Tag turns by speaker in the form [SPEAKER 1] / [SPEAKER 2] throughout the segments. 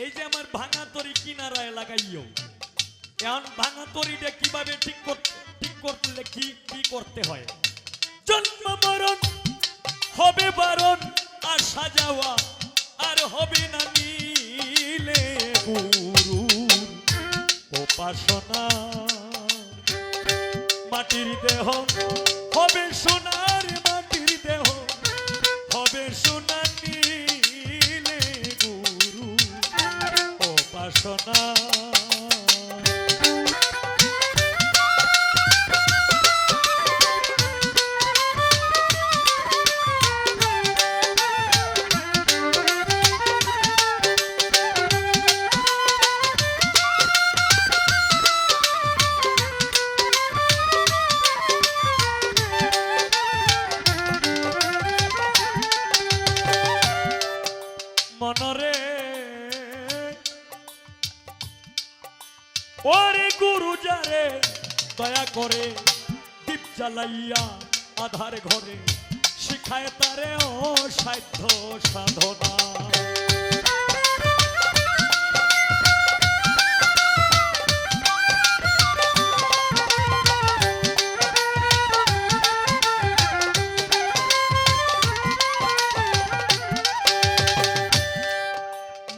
[SPEAKER 1] এই যে আমার ভাঙা তরি কিনারায় লাগাইও, এখন ভাঙা তরিটা কিভাবে ঠিক করতে কি কি করতে হয়? জন্ম মরণ হবে বারণ, আসা যাওয়া আর হবে না মিলে গুরু উপাসনা। মাটির দেহ হবে সোনার, মাটির দেহ হবে সোনা নীলে গুরু উপাসনা। মনরে ওরে গুরু যারে দয়া করে দীপ জ্বালাইয়া আধার ঘরে শিখায় তারে অসাধ্য সাধনা।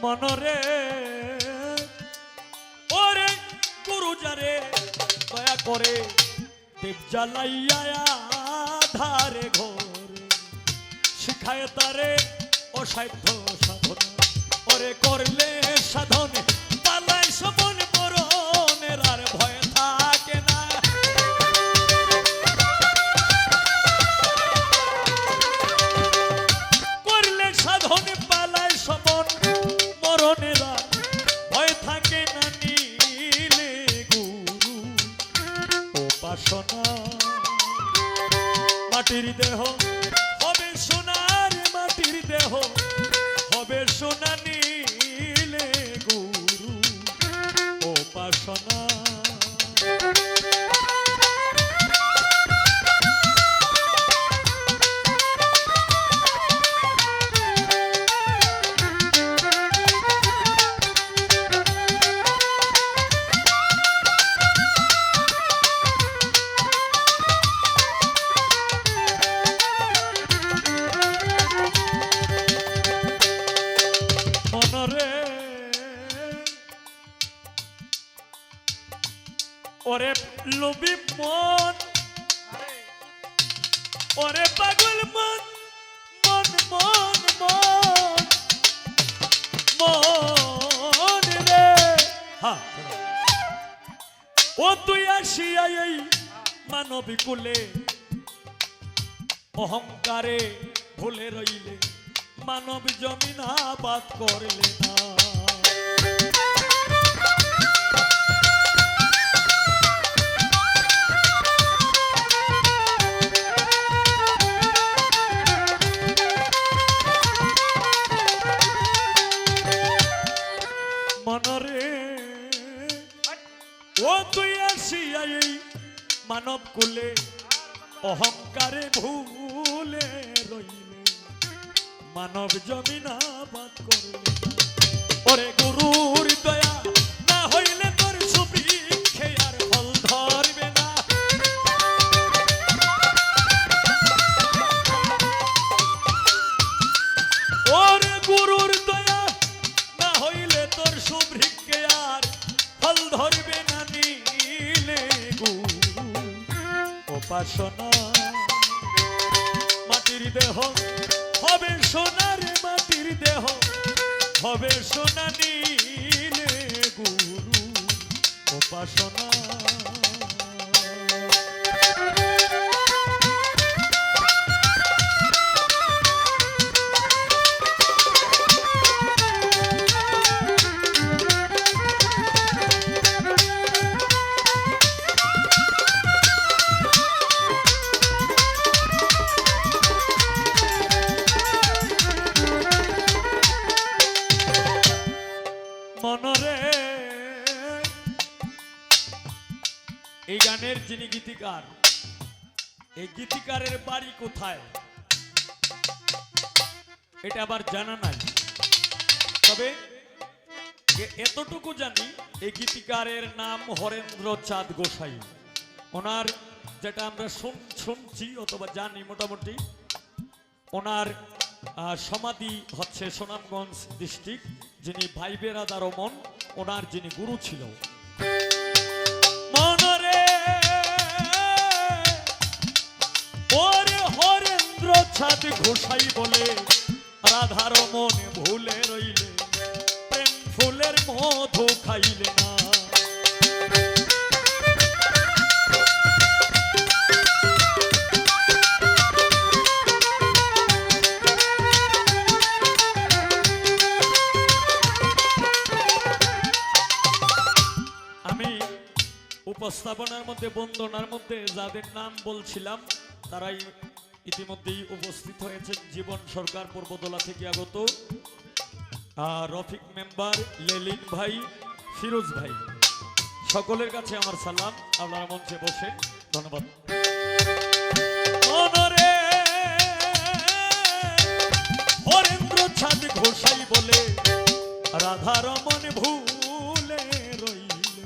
[SPEAKER 1] মনরে ওরে গুরু যারে দয়া করে দীপ জ্বালাইয়া ধারে ঘরে শিখায় তারে অসাধ্য সাধনা। ওরে করলে সাধনে পালায় সবন মরণের আর ভয় থাকে না। করলে সাধনে পালায় সবন মরণের আর ভয় থাকে না নীলে গুরু উপাসনা। মাটির দেহ হবে সোনার, মাটির দেহ হবে সোনা নীলে গুরু উপাসনা। ওরে লোভী মন, ওরে পাগল মন, মন মন মন মন রে। ও তুই আসিয়া এই মানবী কুলে অহংকারে ভুলে রইলে মানব জমিন আবাদ করলে না। মনরে ও তুই আসিয়া এই মানব কুলে অহংকারে ভুলে রইলে মানব জমিন আবাদ করলে। ওরে গুরুর দয়া না হইলে তোর সুবৃক্ষে আর ফল ধরবে না। ওরে গুরুর দয়া না হইলে তোর সুবৃক্ষে আর ফল ধরবে না নীলে গুরু উপাসনা। মাটির দেহ হবে সোনার, মাটির দেহ হবে সোনা নীলে গুরু উপাসনা। মনরে এই গানের যিনি গীতিকার, এই গীতিকারের বাড়ি কোথায় এটা আবার জানা নাই, তবে এতটুকু জানি এই গীতিকারের নাম হরেন্দ্র চাঁদ গোসাই। ওনার যেটা আমরা শুনছি অথবা জানি মোটামুটি, ওনার সমাধি হচ্ছে সুনামগঞ্জ ডিস্ট্রিক্ট। যিনি ভাই বেরাদার মন, ওনার যিনি গুরু ছিল। মনরে ওরে হরেন্দ্র চাঁদ গোসাই বলে রাধার মনে ভুলে রইলে, প্রেম ফুলের মধু খাইলে না। উপস্থাপনার মধ্যে বন্দনার মধ্যে যাদের নাম বলছিলাম তারাই ইতিমধ্যেই উপস্থিত হয়েছেন। জীবন সরকার পূর্বদলা থেকে আগত, রফিক মেম্বার, লেলিন ভাই, ফিরোজ ভাই, সকলের কাছে আমার সালাম। আপনারা মঞ্চে বসেন, ধন্যবাদ। হরেন্দ্র চাঁদ ঘোষাই বলে রাধার মন ভুলে রইলে,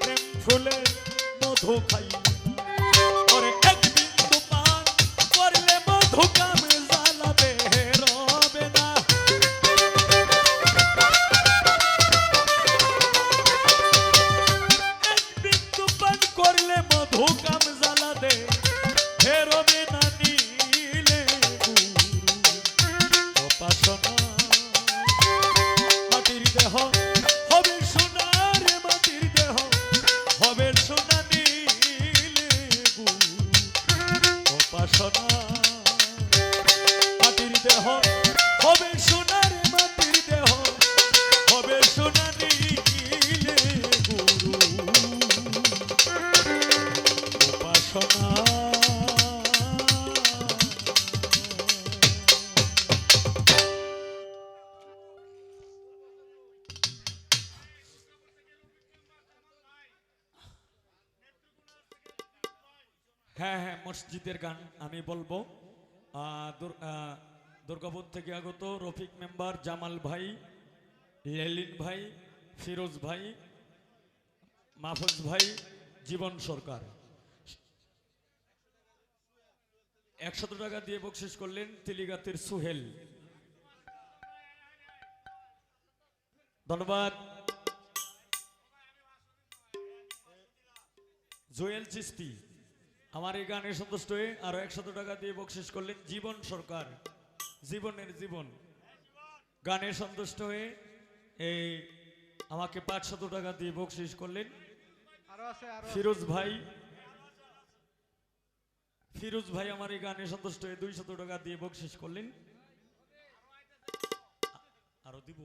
[SPEAKER 1] প্রেম ফুলে মধু খাই। ওরে এক বিন্দু পান করলে মধু কাম জ্বালাবে রবে না। এক বিন্দু পান করলে মধু কাম জ্বালাবে রবে না। নীলে উপাসনা মাটির দেহ হবে সোনার, মাটির দেহ হবে সোনা। নীলে উপাসনা মাটির দেহ হবে সোনার, মাটির দেহ হবে সোনা। নীলে গুরু উপাসনা। হ্যাঁ হ্যাঁ, মসজিদের গান আমি বলবো। দুর্গাপুর থেকে আগত রফিক মেম্বার, জামাল ভাই, লেলিন ভাই, ফিরোজ ভাই, মাহফুজ ভাই, জীবন সরকার 100 টাকা দিয়ে বকশিস করলেন। তিলিগাতির সুহেল, ধন্যবাদ। জোয়েল চিস্তি আমার এই গানে সন্তুষ্ট হয়ে আরো 100 টাকা দিয়ে বকশিস করলেন। জীবন সরকার, জীবনের জীবন গানে সন্তুষ্ট হয়ে এই আমাকে 500 টাকা দিয়ে বকশিস করলেন। ফিরোজ ভাই, ফিরোজ ভাই আমার এই গানে সন্তুষ্ট হয়ে 200 টাকা দিয়ে বকশিস করলেন। আরো দিব।